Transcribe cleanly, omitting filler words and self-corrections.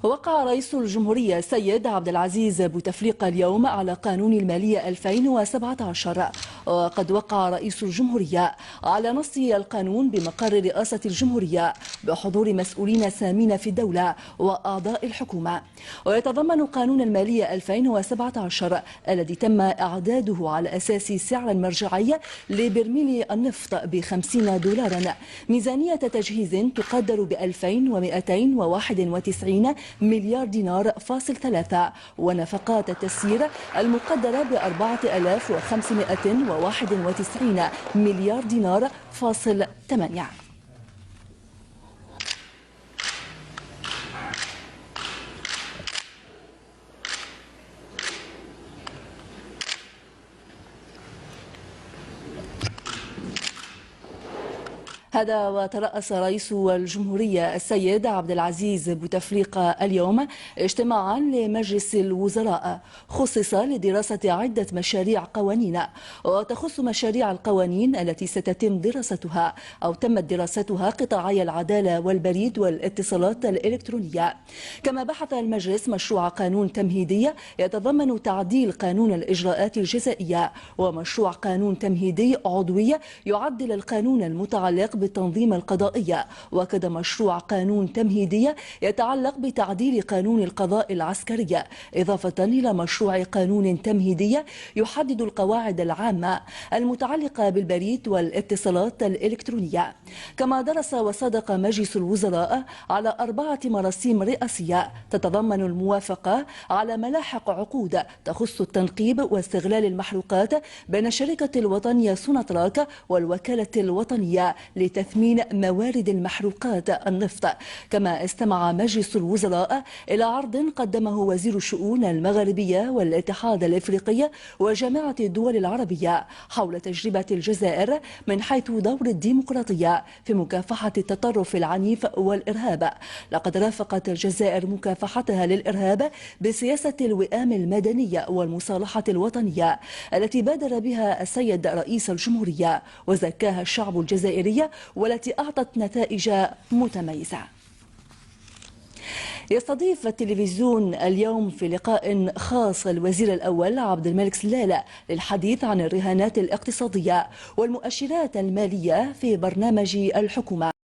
وقع رئيس الجمهورية السيد عبد العزيز بوتفليقة اليوم على قانون المالية 2017. وقد وقع رئيس الجمهورية على نص القانون بمقر رئاسة الجمهورية بحضور مسؤولين سامين في الدولة وأعضاء الحكومة. ويتضمن قانون المالية 2017 الذي تم إعداده على أساس سعر المرجعي لبرميل النفط $50 ميزانية تجهيز تقدر ب 2291 مليار دينار فاصل 3 ونفقات التسيير المقدرة ب 4591 مليار دينار فاصل 8. هذا وترأس رئيس الجمهورية السيد عبد العزيز بوتفليقة اليوم اجتماعا لمجلس الوزراء خصص لدراسة عدة مشاريع قوانين، وتخص مشاريع القوانين التي ستتم دراستها أو تمت دراستها قطاعي العدالة والبريد والاتصالات الإلكترونية. كما بحث المجلس مشروع قانون تمهيدي يتضمن تعديل قانون الإجراءات الجزائية، ومشروع قانون تمهيدي عضوي يعدل القانون المتعلق بالتنظيم القضائي، وكذا مشروع قانون تمهيدي يتعلق بتعديل قانون القضاء العسكري، إضافة إلى مشروع قانون تمهيدي يحدد القواعد العامة المتعلقة بالبريد والاتصالات الإلكترونية. كما درس وصادق مجلس الوزراء على 4 مراسيم رئاسية تتضمن الموافقة على ملاحق عقود تخص التنقيب واستغلال المحروقات بين شركة الوطنية سوناتراك والوكالة الوطنية لتثمين موارد المحروقات النفط. كما استمع مجلس الوزراء إلى عرض قدمه وزير الشؤون المغربية والاتحاد الإفريقي وجامعة الدول العربية حول تجربة الجزائر من حيث دور الديمقراطية في مكافحة التطرف العنيف والإرهاب. لقد رافقت الجزائر مكافحتها للإرهاب بسياسة الوئام المدني والمصالحة الوطنية التي بادر بها السيد رئيس الجمهورية وزكاها الشعب الجزائري، والتي أعطت نتائج متميزة. يستضيف التلفزيون اليوم في لقاء خاص الوزير الأول عبد الملك سلالة للحديث عن الرهانات الاقتصادية والمؤشرات المالية في برنامج الحكومة.